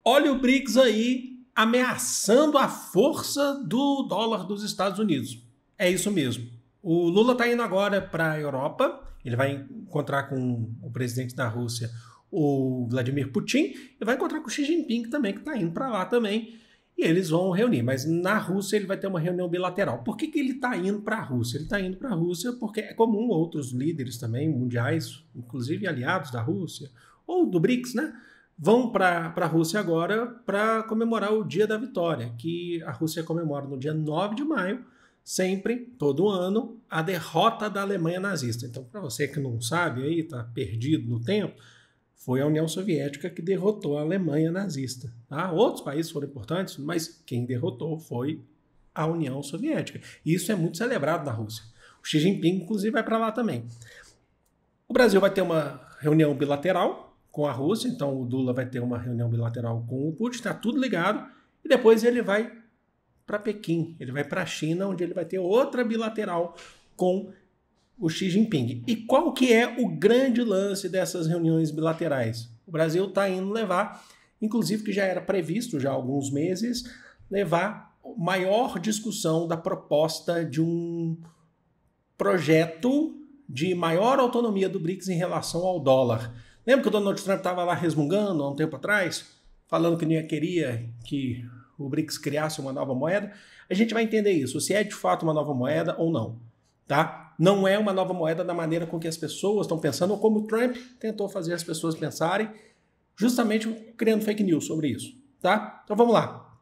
Olha o BRICS aí ameaçando a força do dólar dos Estados Unidos. É isso mesmo. O Lula está indo agora para a Europa, ele vai encontrar com o presidente da Rússia, o Vladimir Putin, e vai encontrar com o Xi Jinping também, que está indo para lá também, e eles vão reunir. Mas na Rússia ele vai ter uma reunião bilateral. Por que ele está indo para a Rússia? Ele está indo para a Rússia porque é comum outros líderes também mundiais, inclusive aliados da Rússia, ou do BRICS, né? Vão para a Rússia agora para comemorar o Dia da Vitória, que a Rússia comemora no dia 9 de maio, sempre, todo ano, a derrota da Alemanha nazista. Então, para você que não sabe, aí está perdido no tempo, foi a União Soviética que derrotou a Alemanha nazista. Tá? Outros países foram importantes, mas quem derrotou foi a União Soviética. E isso é muito celebrado na Rússia. O Xi Jinping, inclusive, vai para lá também. O Brasil vai ter uma reunião bilateral com a Rússia, então o Lula vai ter uma reunião bilateral com o Putin, está tudo ligado, e depois ele vai para Pequim, ele vai para a China, onde ele vai ter outra bilateral com o Xi Jinping. E qual que é o grande lance dessas reuniões bilaterais? O Brasil está indo levar, inclusive que já era previsto já há alguns meses, levar maior discussão da proposta de um projeto de maior autonomia do BRICS em relação ao dólar. Lembra que o Donald Trump estava lá resmungando há um tempo atrás, falando que não queria que o BRICS criasse uma nova moeda? A gente vai entender isso, se é de fato uma nova moeda ou não. Tá? Não é uma nova moeda da maneira com que as pessoas estão pensando, ou como o Trump tentou fazer as pessoas pensarem, justamente criando fake news sobre isso. Tá? Então vamos lá.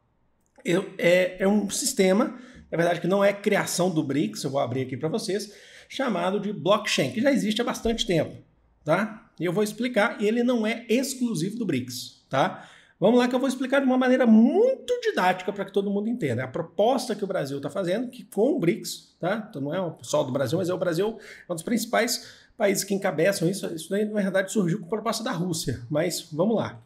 É um sistema, na verdade, que não é criação do BRICS, eu vou abrir aqui para vocês, chamado de blockchain, que já existe há bastante tempo. Tá? E eu vou explicar, e ele não é exclusivo do BRICS, tá? Vamos lá que eu vou explicar de uma maneira muito didática para que todo mundo entenda. A proposta que o Brasil está fazendo, que com o BRICS, tá? Então não é só do Brasil, mas o Brasil é um dos principais países que encabeçam isso. Isso daí, na verdade, surgiu com a proposta da Rússia, mas vamos lá.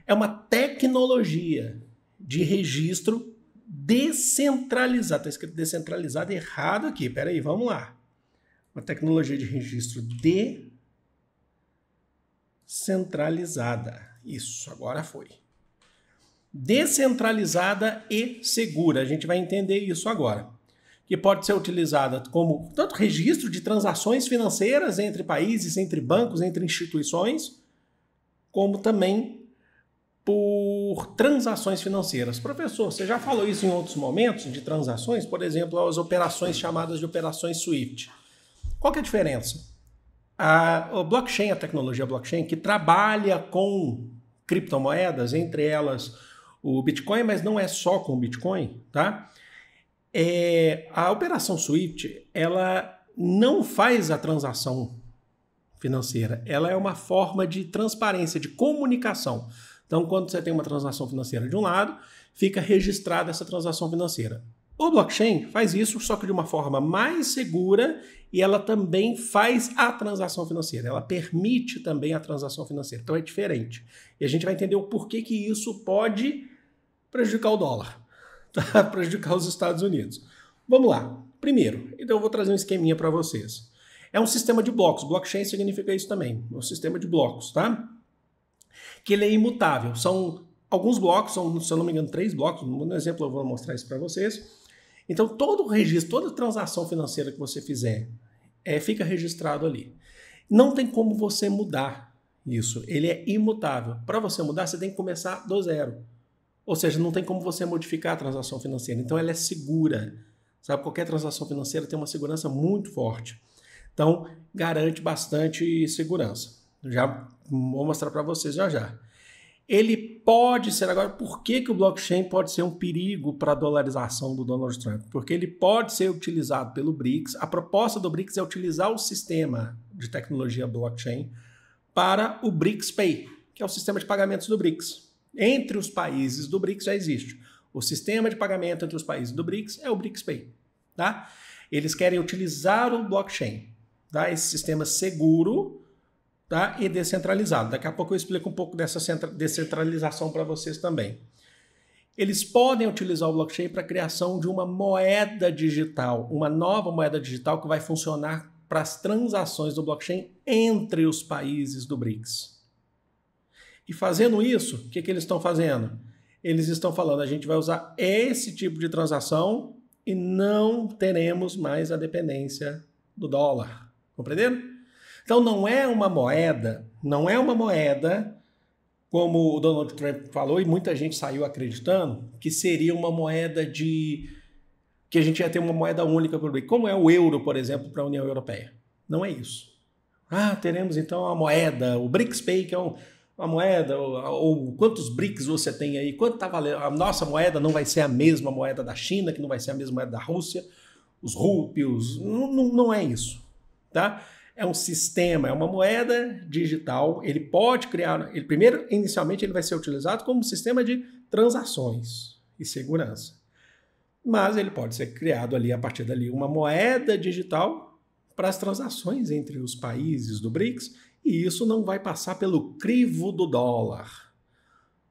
É uma tecnologia de registro descentralizado. Está escrito descentralizado errado aqui, peraí, vamos lá. Uma tecnologia de registro descentralizada. Isso, agora foi. Descentralizada e segura. A gente vai entender isso agora. Que pode ser utilizada como tanto registro de transações financeiras entre países, entre bancos, entre instituições, como também por transações financeiras. Professor, você já falou isso em outros momentos de transações? Por exemplo, as operações chamadas de operações SWIFT. Qual que é a diferença? A blockchain, a tecnologia blockchain, que trabalha com criptomoedas, entre elas o Bitcoin, mas não é só com o Bitcoin, tá? A operação SWIFT, ela não faz a transação financeira, ela é uma forma de transparência, de comunicação. Então, quando você tem uma transação financeira de um lado, fica registrada essa transação financeira. O blockchain faz isso, só que de uma forma mais segura, e ela também faz a transação financeira. Ela permite também a transação financeira. Então é diferente. E a gente vai entender o porquê que isso pode prejudicar o dólar, tá? Prejudicar os Estados Unidos. Vamos lá. Primeiro, então eu vou trazer um esqueminha para vocês. É um sistema de blocos. Blockchain significa isso também. É um sistema de blocos, tá? Que ele é imutável. São alguns blocos, são, se eu não me engano, 3 blocos. No exemplo eu vou mostrar isso para vocês. Então, todo o registro, toda transação financeira que você fizer, fica registrado ali. Não tem como você mudar isso. Ele é imutável. Para você mudar, você tem que começar do zero. Ou seja, não tem como você modificar a transação financeira. Então, ela é segura. Sabe, qualquer transação financeira tem uma segurança muito forte. Então, garante bastante segurança. Já vou mostrar para vocês já já. Ele pode ser, agora, por que o blockchain pode ser um perigo para a dolarização do Donald Trump? Porque ele pode ser utilizado pelo BRICS. A proposta do BRICS é utilizar o sistema de tecnologia blockchain para o BRICS Pay, que é o sistema de pagamentos do BRICS. Entre os países do BRICS já existe. O sistema de pagamento entre os países do BRICS é o BRICS Pay. Tá? Eles querem utilizar o blockchain, tá? Esse sistema seguro, tá? E descentralizado. Daqui a pouco eu explico um pouco dessa descentralização para vocês também. Eles podem utilizar o blockchain para a criação de uma moeda digital, uma nova moeda digital que vai funcionar para as transações do blockchain entre os países do BRICS. E fazendo isso, o que eles estão fazendo? Eles estão falando, a gente vai usar esse tipo de transação e não teremos mais a dependência do dólar. Compreenderam? Então não é uma moeda como o Donald Trump falou, e muita gente saiu acreditando, que seria uma moeda que a gente ia ter uma moeda única para o BRICS, como é o euro, por exemplo, para a União Europeia. Não é isso. Teremos então a moeda, o BRICS Pay, que é uma moeda, ou quantos BRICS você tem aí, quanto está valendo? A nossa moeda não vai ser a mesma moeda da China, que não vai ser a mesma moeda da Rússia, os rúpios, não é isso, tá? É um sistema, é uma moeda digital, ele pode criar, inicialmente ele vai ser utilizado como um sistema de transações e segurança. Mas ele pode ser criado ali, a partir dali, uma moeda digital para as transações entre os países do BRICS, e isso não vai passar pelo crivo do dólar,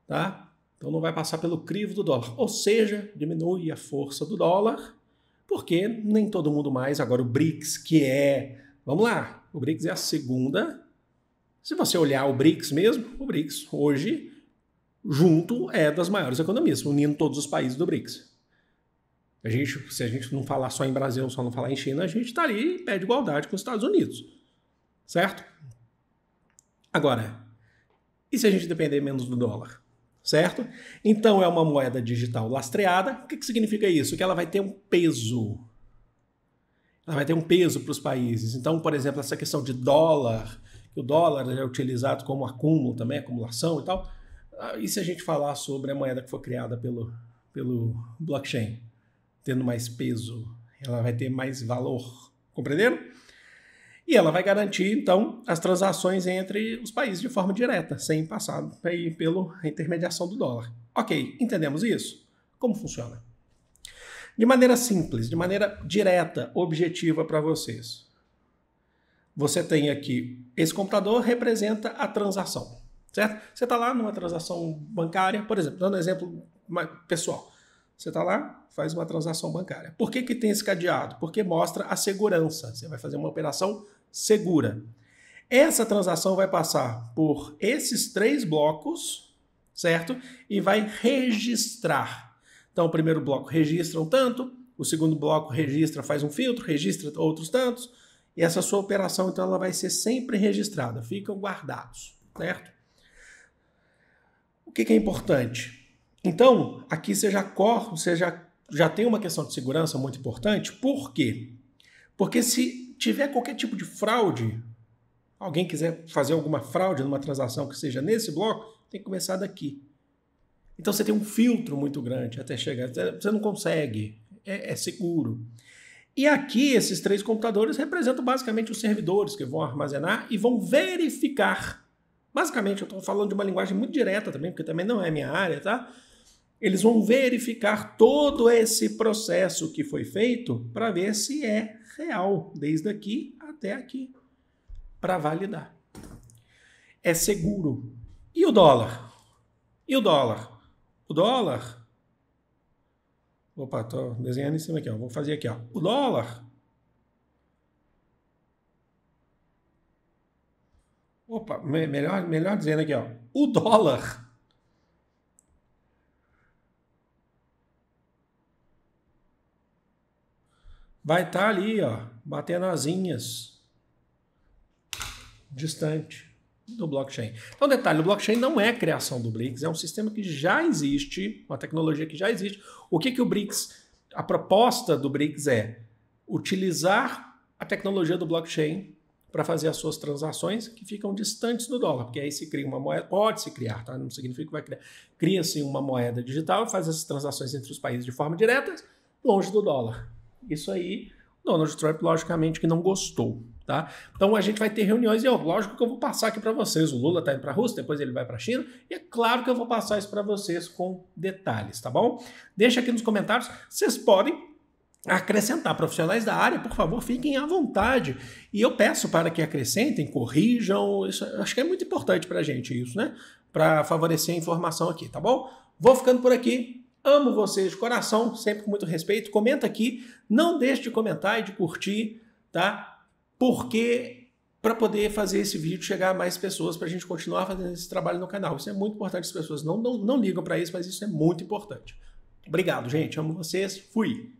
tá? Então não vai passar pelo crivo do dólar, ou seja, diminui a força do dólar, porque nem todo mundo mais, agora o BRICS, que é, vamos lá, o BRICS é a segunda, se você olhar o BRICS mesmo, o BRICS hoje, junto, é das maiores economias, unindo todos os países do BRICS. Se a gente não falar só em Brasil, só não falar em China, a gente está ali em pé de igualdade com os Estados Unidos, certo? Agora, e se a gente depender menos do dólar? Certo? Então é uma moeda digital lastreada. O que significa isso? Que ela vai ter um peso. Ela vai ter um peso para os países. Então, por exemplo, essa questão de dólar, que o dólar é utilizado como acúmulo também, acumulação e tal. E se a gente falar sobre a moeda que foi criada pelo blockchain, tendo mais peso, ela vai ter mais valor. Compreenderam? E ela vai garantir, então, as transações entre os países de forma direta, sem passar pela intermediação do dólar. Ok, entendemos isso? Como funciona? De maneira simples, de maneira direta, objetiva para vocês. Você tem aqui, esse computador representa a transação, certo? Você está lá numa transação bancária, por exemplo, dando um exemplo pessoal. Você está lá, faz uma transação bancária. Por que tem esse cadeado? Porque mostra a segurança. Você vai fazer uma operação segura. Essa transação vai passar por esses 3 blocos, certo? E vai registrar. Então, o primeiro bloco registra um tanto, o segundo bloco registra, faz um filtro, registra outros tantos, e essa sua operação, então, ela vai ser sempre registrada, ficam guardados, certo? O que é importante? Então, aqui você já tem uma questão de segurança muito importante. Por quê? Porque se tiver qualquer tipo de fraude, alguém quiser fazer alguma fraude numa transação que seja nesse bloco, tem que começar daqui. Então você tem um filtro muito grande até chegar. Você não consegue, é seguro. E aqui esses 3 computadores representam basicamente os servidores que vão armazenar e vão verificar. Basicamente, eu estou falando de uma linguagem muito direta também, porque também não é minha área, tá? Eles vão verificar todo esse processo que foi feito para ver se é real, desde aqui até aqui, para validar. É seguro. E o dólar? E o dólar? O dólar... Opa, estou desenhando em cima aqui, ó. Vou fazer aqui, ó. O dólar... Opa, melhor dizendo aqui, ó. O dólar... vai estar ali, ó, batendo asinhas, distante do blockchain. Então, detalhe, o blockchain não é criação do BRICS, é um sistema que já existe, uma tecnologia que já existe. O que o BRICS, a proposta do BRICS é utilizar a tecnologia do blockchain para fazer as suas transações que ficam distantes do dólar, porque aí se cria uma moeda, pode se criar, tá? Não significa que vai criar. Cria-se uma moeda digital e faz essas transações entre os países de forma direta, longe do dólar. Isso aí, Donald Trump, logicamente, que não gostou, tá? Então, a gente vai ter reuniões e, lógico que eu vou passar aqui para vocês. O Lula está indo para a Rússia, depois ele vai para a China, e é claro que eu vou passar isso para vocês com detalhes, tá bom? Deixa aqui nos comentários, vocês podem acrescentar profissionais da área, por favor, fiquem à vontade. E eu peço para que acrescentem, corrijam, isso, acho que é muito importante para a gente isso, né? Para favorecer a informação aqui, tá bom? Vou ficando por aqui. Amo vocês de coração, sempre com muito respeito. Comenta aqui, não deixe de comentar e de curtir, tá? Porque para poder fazer esse vídeo chegar a mais pessoas, para a gente continuar fazendo esse trabalho no canal. Isso é muito importante, as pessoas não ligam para isso, mas isso é muito importante. Obrigado, gente. Amo vocês. Fui!